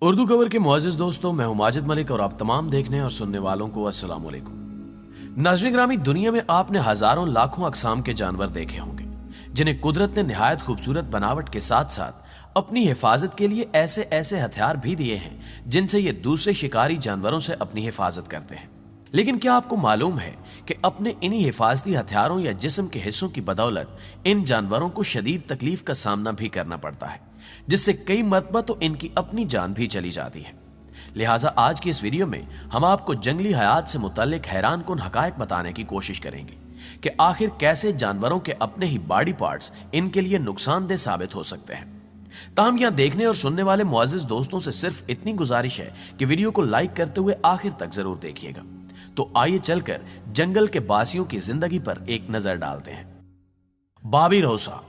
Urdu cover के मुअज़्ज़िज़ दोस्तों, मैं हूं माजिद मलिक और आप तमाम देखने और सुनने वालों को अस्सलाम वालेकुम। नाज़रीन ग्रामी, दुनिया में आपने हजारों लाखों अक़साम के जानवर देखे होंगे जिन्हें कुदरत ने निहायत खूबसूरत बनावट के साथ साथ अपनी हिफाजत के लिए ऐसे ऐसे हथियार भी दिए हैं जिनसे ये दूसरे शिकारी जानवरों से अपनी हिफाजत करते हैं। लेकिन क्या आपको मालूम है कि अपने इन्हीं हिफाजती हथियारों या जिस्म के हिस्सों की बदौलत इन जानवरों को शदीद तकलीफ का सामना भी करना पड़ता है, जिससे कई मरतबा तो इनकी अपनी जान भी चली जाती है। लिहाजा आज की इस वीडियो में हम आपको जंगली हयात से मुताल्लिक हैरान कुन हकायक बताने की कोशिश करेंगे कि आखिर कैसे जानवरों के अपने ही बॉडी पार्ट्स इनके लिए नुकसानदेह साबित हो सकते हैं। ताहम यहां देखने और सुनने वाले मुअज़्ज़िज़ दोस्तों से सिर्फ इतनी गुजारिश है कि वीडियो को लाइक करते हुए आखिर तक जरूर देखिएगा। तो आइए चलकर जंगल के बासियों की जिंदगी पर एक नजर डालते हैं। बाबिरोसा।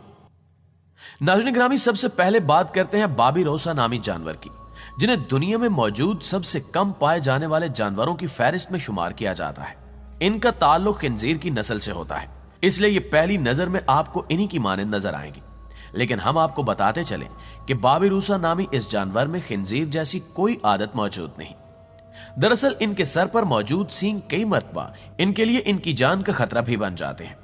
नाज़रीन ग्रामी, सबसे पहले बात करते हैं बाबिरोसा नामी जानवर की, जिन्हें दुनिया में मौजूद सबसे कम पाए जाने वाले जानवरों की फहरिस्त में शुमार किया जाता है। इनका ताल्लुक खिंजीर की नस्ल से होता है, इसलिए ये पहली नजर में आपको इन्हीं की मानंद नजर आएंगी। लेकिन हम आपको बताते चलें कि बाबिरोसा नामी इस जानवर में खिंजीर जैसी कोई आदत मौजूद नहीं। दरअसल इनके सर पर मौजूद सींग कई मरतबा इनके लिए इनकी जान का खतरा भी बन जाते हैं,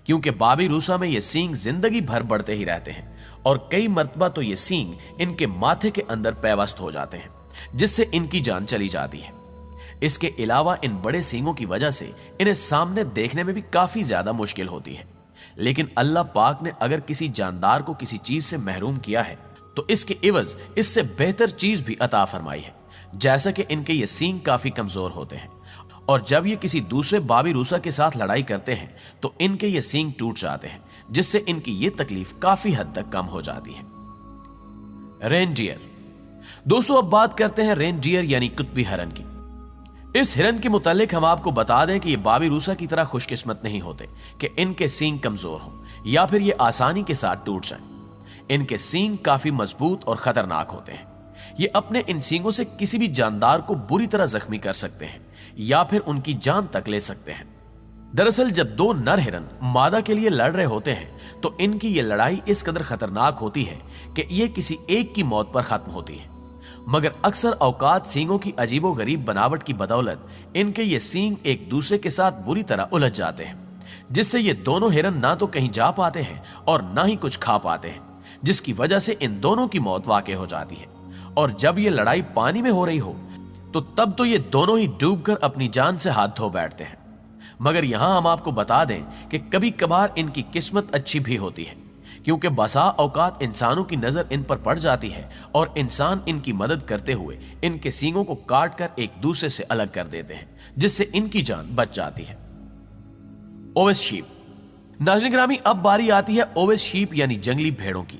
क्योंकि बाबिरोसा में ये सींग जिंदगी भर बढ़ते ही रहते हैं और कई मरतबा तो ये सींग इनके माथे के अंदर पैवस्त हो जाते हैं, जिससे इनकी जान चली जाती है। इसके अलावा इन बड़े सींगों की वजह से इन्हें सामने देखने में भी काफी ज्यादा मुश्किल होती है। लेकिन अल्लाह पाक ने अगर किसी जानदार को किसी चीज से महरूम किया है तो इसके इवज इससे बेहतर चीज भी अता फरमाई है, जैसा कि इनके ये सींग काफी कमजोर होते हैं और जब ये किसी दूसरे बाबिरोसा के साथ लड़ाई करते हैं तो इनके ये सींग टूट जाते हैं, जिससे इनकी ये तकलीफ काफी हद तक कम हो जाती है। रेनडियर। दोस्तों, अब बात करते हैं रेनडियर यानी कुत्बी हिरन की। इस हिरन के मुतालिक हम आपको बता दें कि ये बाबिरोसा की तरह खुशकिस्मत नहीं होते कि इनके सींग कमजोर हो या फिर ये आसानी के साथ टूट जाएं। इनके सींग काफी मजबूत और खतरनाक होते हैं। ये अपने इन सींगों से किसी भी जानदार को बुरी तरह जख्मी कर सकते हैं या फिर उनकी जान तक ले सकते हैं। दरअसल जब दो नर हिरन मादा के लिए लड़ रहे होते हैं तो इनकी ये लड़ाई इस कदर खतरनाक होती है कि ये किसी एक की मौत पर खत्म होती है। मगर अक्सर औकात सींगों की अजीबो गरीब बनावट की बदौलत इनके ये सींग एक दूसरे के साथ बुरी तरह उलझ जाते हैं, जिससे ये दोनों हिरन ना तो कहीं जा पाते हैं और ना ही कुछ खा पाते हैं, जिसकी वजह से इन दोनों की मौत वाक़ई हो जाती है। और जब ये लड़ाई पानी में हो रही हो तो तब तो ये दोनों ही डूबकर अपनी जान से हाथ धो बैठते हैं। मगर यहां हम आपको बता दें कि कभी कभार इनकी किस्मत अच्छी भी होती है, क्योंकि बसा औकात इंसानों की नजर इन पर पड़ जाती है और इंसान इनकी मदद करते हुए इनके सींगों को काट कर एक दूसरे से अलग कर देते हैं, जिससे इनकी जान बच जाती है। ओवेस शीप। नाज़रीन ग्रामी, अब बारी आती है ओवेस शीप यानी जंगली भेड़ों की।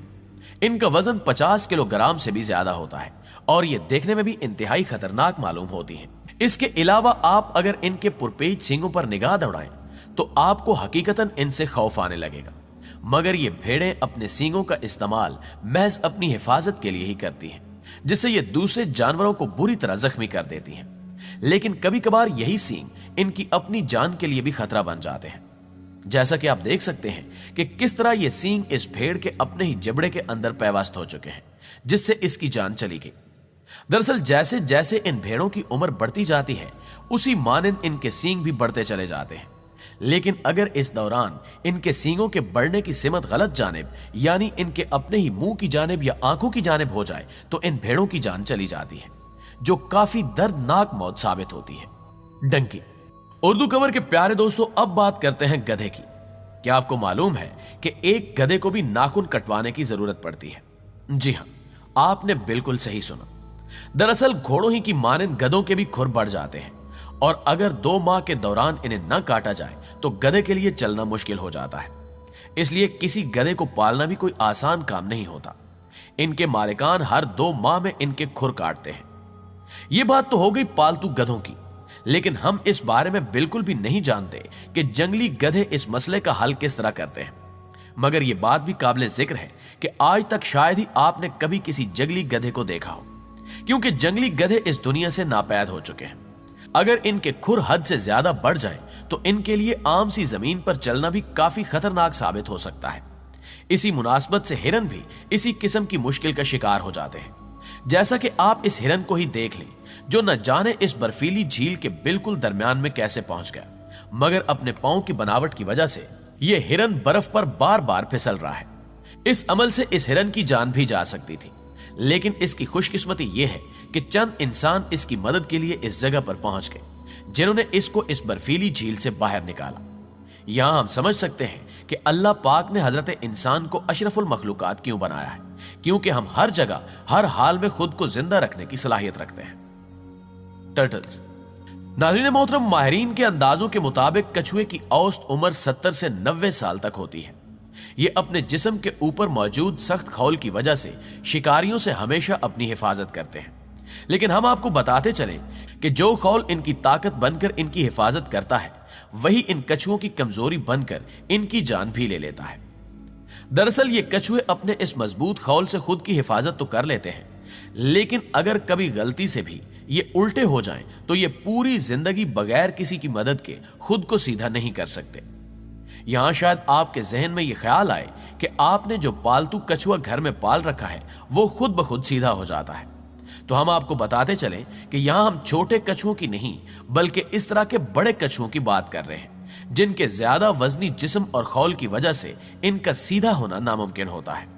इनका वजन 50 किलोग्राम से भी ज्यादा होता है और ये देखने में भी इंतहाई खतरनाक मालूम होती हैं। इसके अलावा आप अगर इनके पुरपेच सींगों पर निगाह दौड़ाएं तो आपको हकीकतन इनसे खौफ आने लगेगा। मगर ये भेड़ें अपने सींगों का इस्तेमाल महज अपनी हिफाजत के लिए ही करती हैं, जिससे ये दूसरे जानवरों को बुरी तरह जख्मी कर देती हैं। लेकिन कभी कभार यही सींग इनकी अपनी जान के लिए भी खतरा बन जाते हैं, जैसा कि आप देख सकते हैं कि किस तरह ये सींग इस भेड़ के अपने ही जबड़े के अंदर पैवस्त हो चुके हैं, जिससे इसकी जान चली गई। दरअसल जैसे जैसे इन भेड़ों की उम्र बढ़ती जाती है उसी मानंद इनके सींग भी बढ़ते चले जाते हैं। लेकिन अगर इस दौरान इनके सींगों के बढ़ने की सिमत गलत जानिब यानी इनके अपने ही मुंह की जानिब या आंखों की जानिब हो जाए तो इन भेड़ों की जान चली जाती है, जो काफी दर्दनाक मौत साबित होती है। डंकी। उर्दू कवर के प्यारे दोस्तों, अब बात करते हैं गधे की। क्या आपको मालूम है कि एक गधे को भी नाखून कटवाने की जरूरत पड़ती है? जी हां, आपने बिल्कुल सही सुना। दरअसल घोड़ों ही की मानंद गधों के भी खुर बढ़ जाते हैं और अगर 2 माह के दौरान इन्हें न काटा जाए तो गधे के लिए चलना मुश्किल हो जाता है। इसलिए किसी गधे को पालना भी कोई आसान काम नहीं होता। इनके मालिकान हर 2 माह में इनके खुर काटते हैं। यह बात तो हो गई पालतू गधों की, लेकिन हम इस बारे में बिल्कुल भी नहीं जानते कि जंगली गधे इस मसले का हल किस तरह करते हैं। मगर यह बात भी काबिल जिक्र है कि आज तक शायद ही आपने कभी किसी जंगली गधे को देखा हो, क्योंकि जंगली गधे इस दुनिया से नापैद हो चुके हैं। अगर इनके खुर हद से ज्यादा बढ़ जाए तो इनके लिए आम सी जमीन पर चलना भी काफी खतरनाक साबित हो सकता है। इसी मुनासबत से हिरन भी इसी किस्म की मुश्किल का शिकार हो जाते हैं, जैसा कि आप इस हिरन को ही देख लें जो न जाने इस बर्फीली झील के बिल्कुल दरमियान में कैसे पहुंच गया, मगर अपने पांव की बनावट की वजह से यह हिरन बर्फ पर बार बार फिसल रहा है। इस अमल से इस हिरन की जान भी जा सकती थी, लेकिन इसकी खुशकिस्मती यह है कि चंद इंसान इसकी मदद के लिए इस जगह पर पहुंच गए जिन्होंने इसको इस बर्फीली झील से बाहर निकाला। यहां हम समझ सकते हैं कि अल्लाह पाक ने हजरत इंसान को अशरफुल मखलूकात क्यों बनाया है, क्योंकि हम हर जगह हर हाल में खुद को जिंदा रखने की सलाहियत रखते हैं। टर्टल्स। नाज़रीन मोहतरम, माहिरीन के अंदाजों के मुताबिक कछुए की औसत उम्र 70 से 90 साल तक होती है। ये अपने जिस्म के ऊपर मौजूद सख्त खौल की वजह से शिकारियों से हमेशा अपनी हिफाजत करते हैं, लेकिन हम आपको बताते चलें कि जो खौल इनकी ताकत बनकर इनकी हिफाजत करता है, वही इन कछुओं की कमजोरी बनकर इनकी जान भी ले लेता है। दरअसल ये कछुए अपने इस मजबूत खौल से खुद की हिफाजत तो कर लेते हैं, लेकिन अगर कभी गलती से भी ये उल्टे हो जाएं तो ये पूरी जिंदगी बगैर किसी की मदद के खुद को सीधा नहीं कर सकते। यहां शायद आपके जहन में ये ख्याल आए कि आपने जो पालतू कछुआ घर में पाल रखा है वो खुद ब खुद सीधा हो जाता है, तो हम आपको बताते चलें कि यहां हम छोटे कछुओं की नहीं बल्कि इस तरह के बड़े कछुओं की बात कर रहे हैं जिनके ज्यादा वजनी जिस्म और खौल की वजह से इनका सीधा होना नामुमकिन होता है।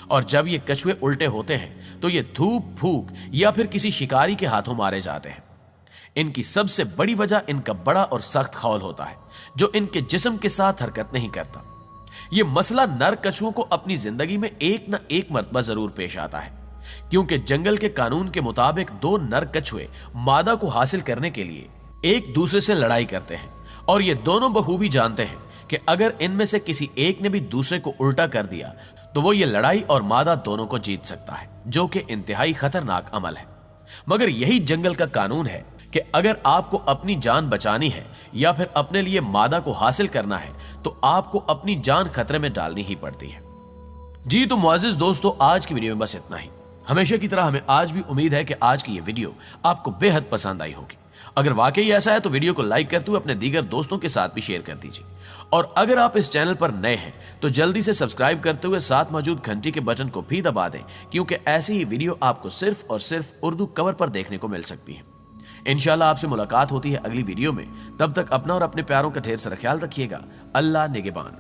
और जब ये कछुए उल्टे होते हैं तो ये धूप फूक या फिर किसी शिकारी के हाथों मारे जाते हैं। इनकी सबसे बड़ी वजह इनका बड़ा और सख्त खौल होता है जो इनके जिस्म के साथ हरकत नहीं करता। यह मसला नर कछुओं को अपनी जिंदगी में एक न एक मर्तबा जरूर पेश आता है, क्योंकि जंगल के कानून के मुताबिक दो नर कछुए मादा को हासिल करने के लिए एक दूसरे से लड़ाई करते हैं, और ये दोनों बखूबी जानते हैं कि अगर इनमें से किसी एक ने भी दूसरे को उल्टा कर दिया तो वो ये लड़ाई और मादा दोनों को जीत सकता है, जो कि इंतहाई खतरनाक अमल है। मगर यही जंगल का कानून है कि अगर आपको अपनी जान बचानी है या फिर अपने लिए मादा को हासिल करना है तो आपको अपनी जान खतरे में डालनी ही पड़ती है। जी तो मुअज़्ज़िज़ दोस्तों, आज की वीडियो में बस इतना ही। हमेशा की तरह हमें आज भी उम्मीद है कि आज की ये वीडियो आपको बेहद पसंद आई होगी। अगर वाकई ऐसा है तो वीडियो को लाइक करते हुए अपने दीगर दोस्तों के साथ भी शेयर कर दीजिए, और अगर आप इस चैनल पर नए हैं तो जल्दी से सब्सक्राइब करते हुए साथ मौजूद घंटी के बटन को भी दबा दें, क्योंकि ऐसी ही वीडियो आपको सिर्फ और सिर्फ उर्दू कवर पर देखने को मिल सकती है। इंशाल्लाह आपसे मुलाकात होती है अगली वीडियो में। तब तक अपना और अपने प्यारों का ढेर सारा ख्याल रखिएगा। अल्लाह निगहबान।